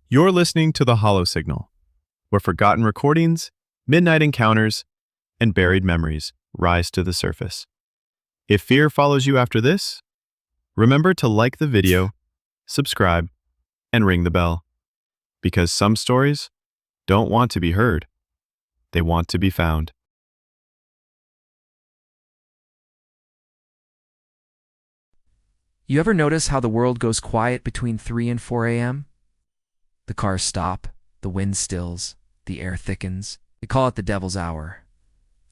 You're listening to The Hollow Signal, where forgotten recordings, midnight encounters, and buried memories rise to the surface. If fear follows you after this, remember to like the video, subscribe, and ring the bell. Because some stories don't want to be heard, they want to be found. You ever notice how the world goes quiet between 3 and 4 a.m.? The cars stop, the wind stills, the air thickens. They call it the devil's hour.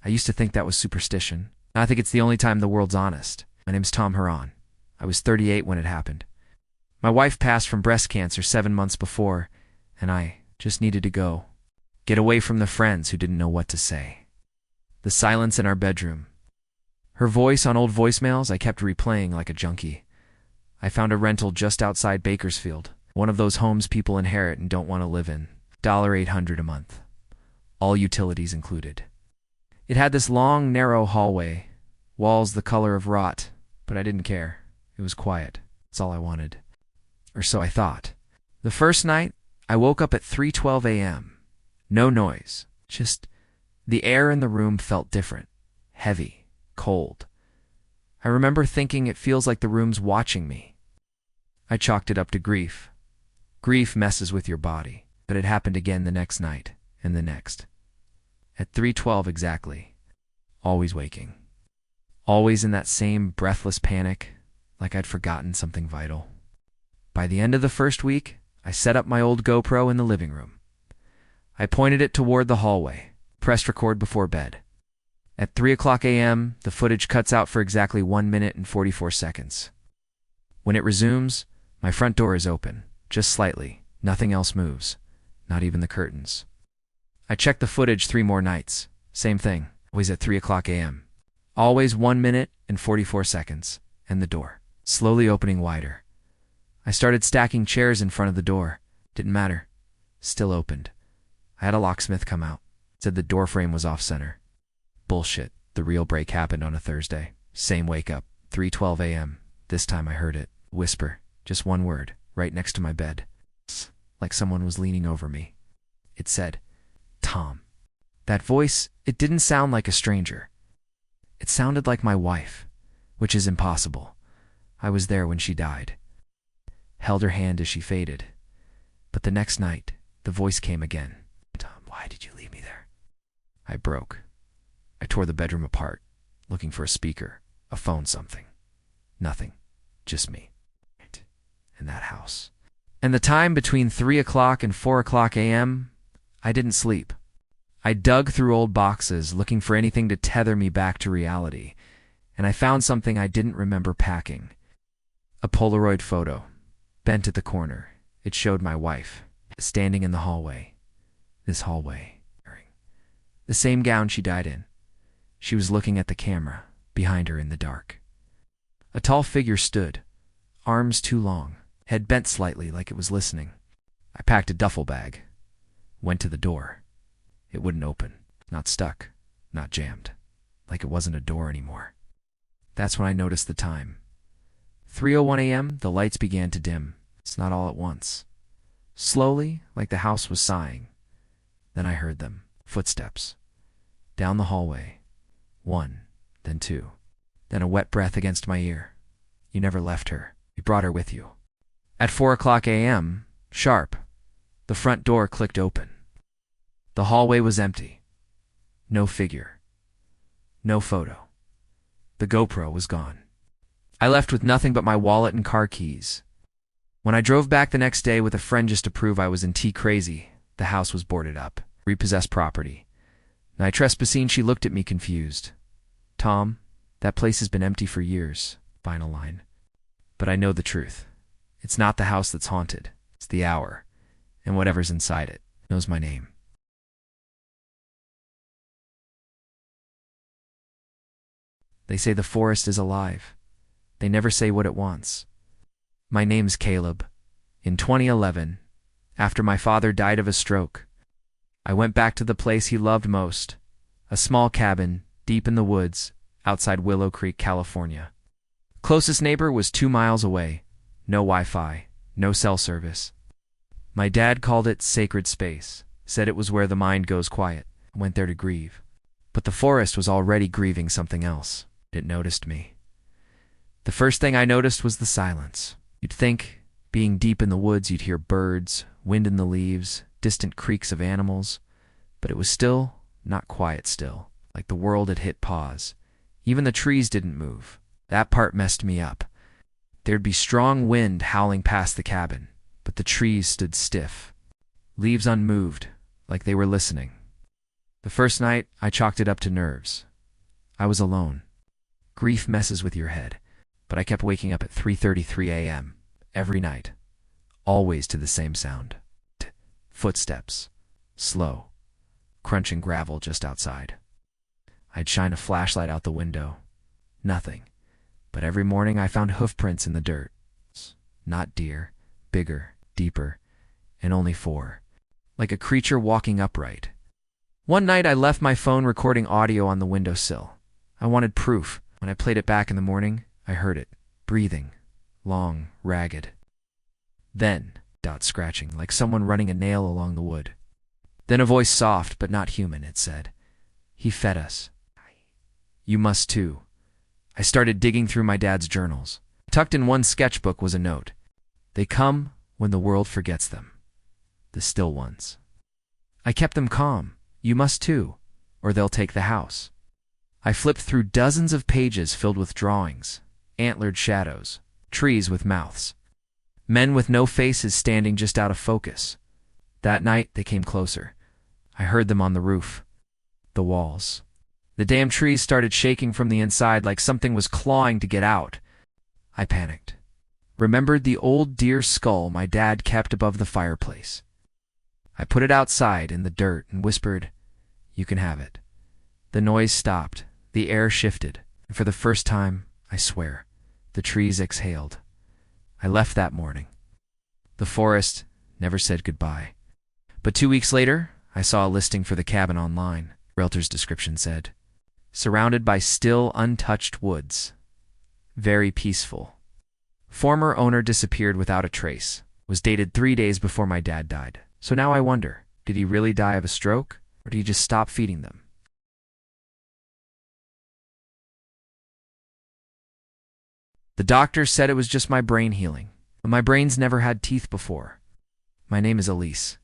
I used to think that was superstition. Now I think it's the only time the world's honest. My name's Tom Huron. I was 38 when it happened. My wife passed from breast cancer 7 months before, and I just needed to go. Get away from the friends who didn't know what to say. The silence in our bedroom. Her voice on old voicemails I kept replaying like a junkie. I found a rental just outside Bakersfield, one of those homes people inherit and don't want to live in. $800 a month. All utilities included. It had this long, narrow hallway, walls the color of rot, but I didn't care. It was quiet. That's all I wanted. Or so I thought. The first night, I woke up at 3:12 a.m. No noise. Just the air in the room felt different. Heavy. Cold. I remember thinking it feels like the room's watching me. I chalked it up to grief. Grief messes with your body, but it happened again the next night, and the next. At 3:12 exactly. Always waking. Always in that same breathless panic, like I'd forgotten something vital. By the end of the first week, I set up my old GoPro in the living room. I pointed it toward the hallway, pressed record before bed. At 3 o'clock a.m., the footage cuts out for exactly 1 minute and 44 seconds. When it resumes, my front door is open, just slightly. Nothing else moves, not even the curtains. I checked the footage 3 more nights. Same thing, always at 3 o'clock a.m. Always 1 minute and 44 seconds, and the door, slowly opening wider. I started stacking chairs in front of the door. Didn't matter. Still opened. I had a locksmith come out. Said the door frame was off-center. Bullshit. The real break happened on a Thursday. Same wake-up, 3:12 a.m. This time I heard it. Whisper. Just one word, right next to my bed. Like someone was leaning over me. It said, Tom. That voice, it didn't sound like a stranger. It sounded like my wife, which is impossible. I was there when she died. Held her hand as she faded. But the next night, the voice came again. Tom, why did you leave me there? I broke. I tore the bedroom apart, looking for a speaker, a phone, something. Nothing. Just me. And that house. And the time between 3 o'clock and 4 o'clock a.m., I didn't sleep. I dug through old boxes, looking for anything to tether me back to reality, and I found something I didn't remember packing. A Polaroid photo, bent at the corner. It showed my wife, standing in the hallway. This hallway. The same gown she died in. She was looking at the camera, behind her in the dark. A tall figure stood, arms too long, head bent slightly like it was listening. I packed a duffel bag. Went to the door. It wouldn't open. Not stuck. Not jammed. Like it wasn't a door anymore. That's when I noticed the time. 3:01 a.m., the lights began to dim. It's not all at once. Slowly, like the house was sighing. Then I heard them. Footsteps. Down the hallway. 1, then 2. Then a wet breath against my ear. You never left her. You brought her with you. At 4 o'clock a.m., sharp, the front door clicked open. The hallway was empty. No figure. No photo. The GoPro was gone. I left with nothing but my wallet and car keys. When I drove back the next day with a friend just to prove I was in crazy, the house was boarded up. Repossessed property. When I trespassing, she looked at me confused. Tom, that place has been empty for years. Final line. But I know the truth. It's not the house that's haunted. It's the hour. And whatever's inside it knows my name. They say the forest is alive. They never say what it wants. My name's Caleb. In 2011, after my father died of a stroke, I went back to the place he loved most, a small cabin deep in the woods outside Willow Creek, California. Closest neighbor was 2 miles away. No Wi-Fi, no cell service. My dad called it sacred space, said it was where the mind goes quiet. I went there to grieve. But the forest was already grieving something else. It noticed me. The first thing I noticed was the silence. You'd think, being deep in the woods, you'd hear birds, wind in the leaves, distant creaks of animals. But it was still, not quiet still, like the world had hit pause. Even the trees didn't move. That part messed me up. There'd be strong wind howling past the cabin, but the trees stood stiff, leaves unmoved, like they were listening. The first night, I chalked it up to nerves. I was alone. Grief messes with your head, but I kept waking up at 3:33 a.m. every night, always to the same sound. Footsteps, slow, crunching gravel just outside. I'd shine a flashlight out the window. Nothing. But every morning I found hoofprints in the dirt. Not deer, bigger, deeper, and only 4. Like a creature walking upright. One night I left my phone recording audio on the windowsill. I wanted proof. When I played it back in the morning, I heard it, breathing, long, ragged. Then, scratching, like someone running a nail along the wood. Then a voice soft but not human, it said, "He fed us. You must too." I started digging through my dad's journals. Tucked in one sketchbook was a note. "They come when the world forgets them. The still ones." I kept them calm. "You must too, or they'll take the house." I flipped through dozens of pages filled with drawings, antlered shadows, trees with mouths, men with no faces standing just out of focus. That night they came closer. I heard them on the roof, the walls. The damn trees started shaking from the inside like something was clawing to get out. I panicked. Remembered the old deer skull my dad kept above the fireplace. I put it outside in the dirt and whispered, "You can have it." The noise stopped. The air shifted. And for the first time, I swear, the trees exhaled. I left that morning. The forest never said goodbye. But 2 weeks later, I saw a listing for the cabin online. Realtor's description said, "Surrounded by still, untouched woods. Very peaceful. Former owner disappeared without a trace. Was dated 3 days before my dad died. So now I wonder, did he really die of a stroke? Or did he just stop feeding them?" The doctor said it was just my brain healing. But my brain's never had teeth before. My name is Elise.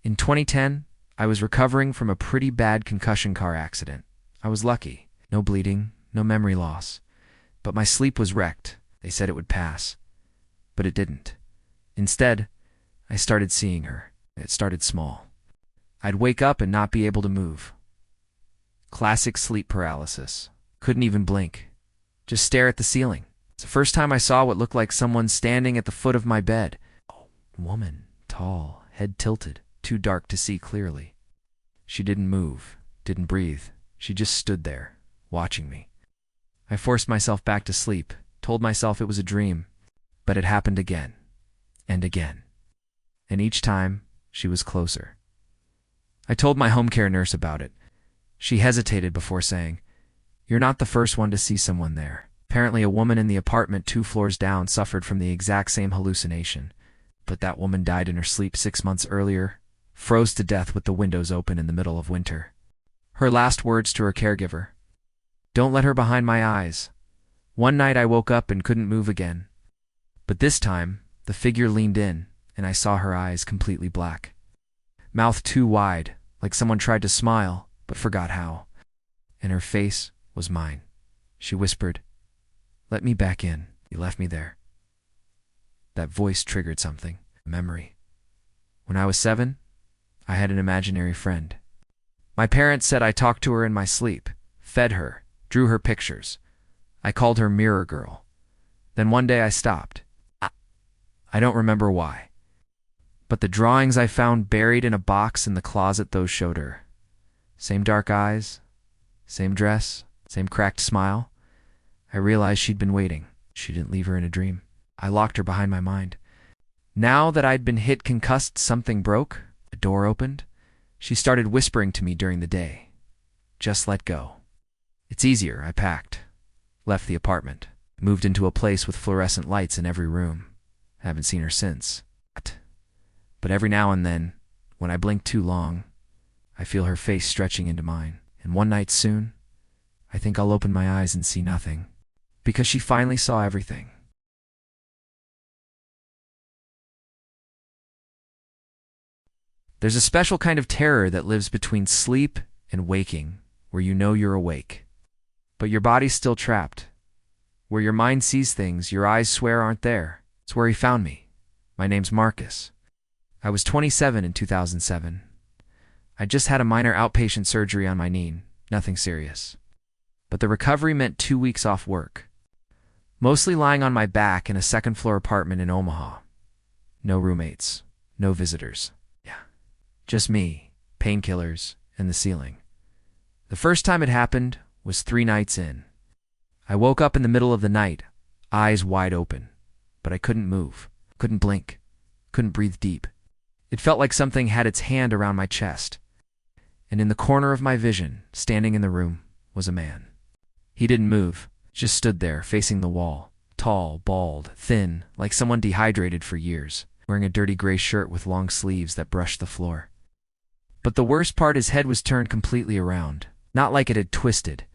In 2010, I was recovering from a pretty bad concussion car accident. I was lucky. No bleeding, no memory loss. But my sleep was wrecked. They said it would pass. But it didn't. Instead, I started seeing her. It started small. I'd wake up and not be able to move. Classic sleep paralysis. Couldn't even blink. Just stare at the ceiling. It's the first time I saw what looked like someone standing at the foot of my bed. Oh, woman, tall, head tilted, too dark to see clearly. She didn't move, didn't breathe. She just stood there, watching me. I forced myself back to sleep, told myself it was a dream, but it happened again, and again. And each time, she was closer. I told my home care nurse about it. She hesitated before saying, "You're not the first one to see someone there. Apparently a woman in the apartment 2 floors down suffered from the exact same hallucination. But that woman died in her sleep 6 months earlier, froze to death with the windows open in the middle of winter." Her last words to her caregiver, "Don't let her behind my eyes." One night I woke up and couldn't move again. But this time, the figure leaned in, and I saw her eyes completely black. Mouth too wide, like someone tried to smile, but forgot how. And her face was mine. She whispered, "Let me back in. You left me there." That voice triggered something, a memory. When I was 7, I had an imaginary friend. My parents said I talked to her in my sleep, fed her, drew her pictures. I called her Mirror Girl. Then one day I stopped. I don't remember why. But the drawings I found buried in a box in the closet, those showed her. Same dark eyes, same dress, same cracked smile. I realized she'd been waiting. She didn't leave her in a dream. I locked her behind my mind. Now that I'd been hit concussed, something broke. A door opened. She started whispering to me during the day. "Just let go. It's easier." I packed. Left the apartment. Moved into a place with fluorescent lights in every room. Haven't seen her since. But every now and then, when I blink too long, I feel her face stretching into mine. And one night soon, I think I'll open my eyes and see nothing, because she finally saw everything. There's a special kind of terror that lives between sleep and waking, where you know you're awake, but your body's still trapped. Where your mind sees things your eyes swear aren't there. It's where he found me. My name's Marcus. I was 27 in 2007. I just had a minor outpatient surgery on my knee, nothing serious. But the recovery meant 2 weeks off work, mostly lying on my back in a second-floor apartment in Omaha. No roommates, no visitors. Just me, painkillers, and the ceiling. The first time it happened was 3 nights in. I woke up in the middle of the night, eyes wide open, but I couldn't move, couldn't blink, couldn't breathe deep. It felt like something had its hand around my chest. And in the corner of my vision, standing in the room, was a man. He didn't move, just stood there facing the wall, tall, bald, thin, like someone dehydrated for years, wearing a dirty gray shirt with long sleeves that brushed the floor. But the worst part, his head was turned completely around, not like it had twisted.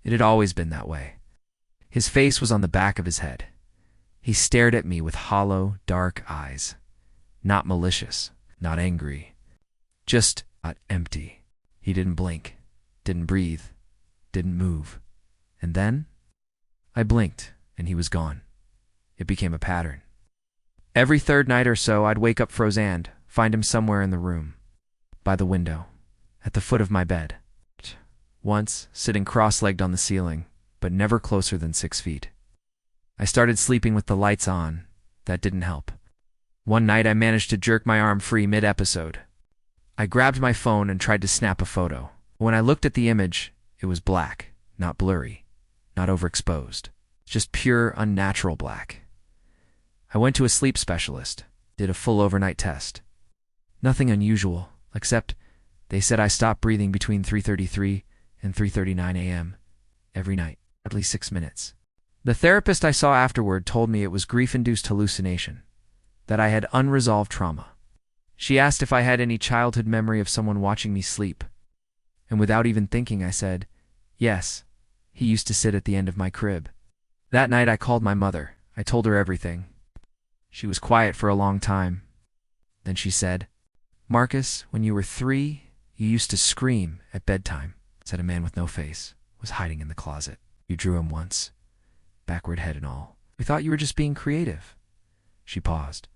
It had always been that way. His face was on the back of his head. He stared at me with hollow, dark eyes. Not malicious, not angry, just empty. He didn't blink, didn't breathe, didn't move. And then I blinked, and he was gone. It became a pattern. Every third night or so, I'd wake up frozen, find him somewhere in the room, by the window, at the foot of my bed. Once, sitting cross-legged on the ceiling, but never closer than 6 feet. I started sleeping with the lights on. That didn't help. One night I managed to jerk my arm free mid-episode. I grabbed my phone and tried to snap a photo. When I looked at the image, it was black, not blurry, not overexposed, just pure, unnatural black. I went to a sleep specialist, did a full overnight test. Nothing unusual, except they said I stopped breathing between 3:33 and 3:39 a.m. every night, at least 6 minutes. The therapist I saw afterward told me it was grief-induced hallucination, that I had unresolved trauma. She asked if I had any childhood memory of someone watching me sleep. And without even thinking, I said, yes, he used to sit at the end of my crib. That night I called my mother. I told her everything. She was quiet for a long time. Then she said, Marcus, when you were 3, you used to scream at bedtime, said a man with no face, was hiding in the closet. You drew him once, backward head and all. We thought you were just being creative. She paused.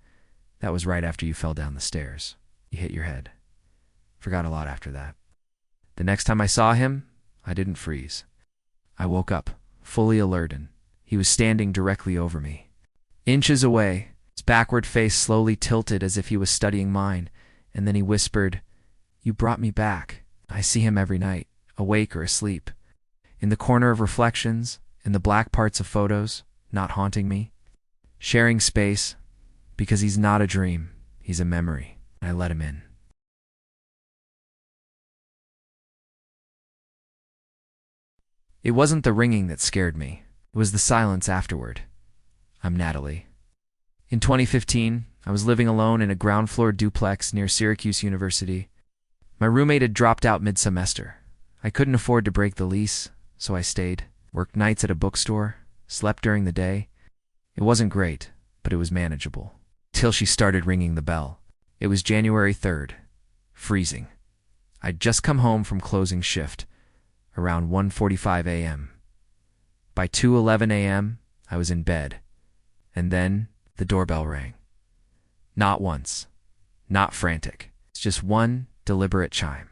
That was right after you fell down the stairs. You hit your head. Forgot a lot after that. The next time I saw him, I didn't freeze. I woke up, fully alert, and he was standing directly over me. Inches away, his backward face slowly tilted as if he was studying mine, and then he whispered, You brought me back. I see him every night, awake or asleep. In the corner of reflections, in the black parts of photos, not haunting me. Sharing space, because he's not a dream, he's a memory. I let him in. It wasn't the ringing that scared me. It was the silence afterward. I'm Natalie. In 2015, I was living alone in a ground-floor duplex near Syracuse University. My roommate had dropped out mid-semester. I couldn't afford to break the lease, so I stayed, worked nights at a bookstore, slept during the day. It wasn't great, but it was manageable. Till she started ringing the bell. It was January 3rd. Freezing. I'd just come home from closing shift, around 1:45 a.m. By 2:11 a.m., I was in bed. And then the doorbell rang. Not once. Not frantic. It's just one deliberate chime.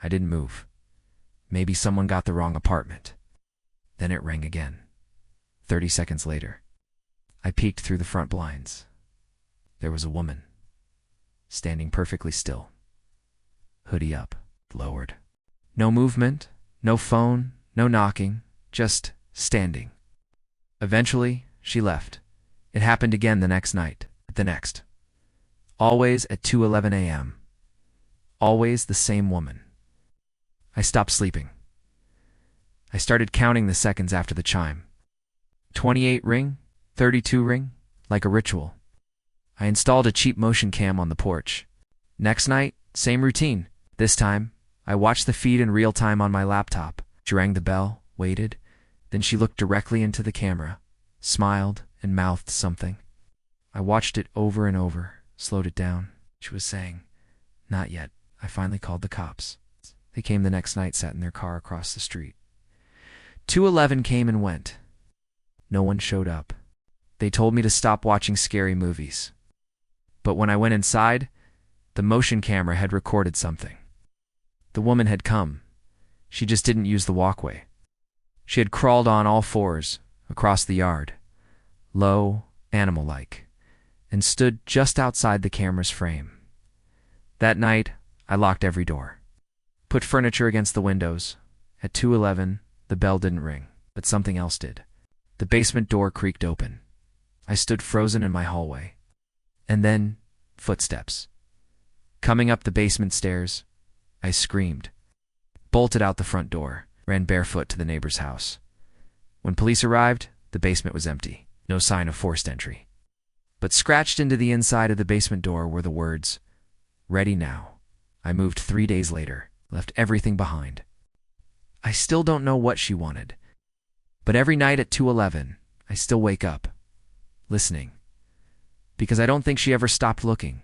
I didn't move. Maybe someone got the wrong apartment. Then it rang again. 30 seconds later. I peeked through the front blinds. There was a woman, standing perfectly still. Hoodie up, lowered. No movement, no phone, no knocking, just standing. Eventually, she left. It happened again the next night, the next. Always at 2:11 a.m. Always the same woman. I stopped sleeping. I started counting the seconds after the chime. 28 ring, 32 ring, like a ritual. I installed a cheap motion cam on the porch. Next night, same routine. This time, I watched the feed in real time on my laptop. She rang the bell, waited, then she looked directly into the camera, smiled, and mouthed something. I watched it over and over, slowed it down. She was saying, "Not yet." I finally called the cops. They came the next night, sat in their car across the street. 211 came and went. No one showed up. They told me to stop watching scary movies. But when I went inside, the motion camera had recorded something. The woman had come. She just didn't use the walkway. She had crawled on all fours across the yard, low, animal-like, and stood just outside the camera's frame. That night, I locked every door, put furniture against the windows. At 2:11, the bell didn't ring, but something else did. The basement door creaked open. I stood frozen in my hallway. And then, footsteps. Coming up the basement stairs, I screamed, bolted out the front door, ran barefoot to the neighbor's house. When police arrived, the basement was empty, no sign of forced entry. But scratched into the inside of the basement door were the words, "Ready now." I moved 3 days later, left everything behind. I still don't know what she wanted. But every night at 2:11, I still wake up, listening. Because I don't think she ever stopped looking.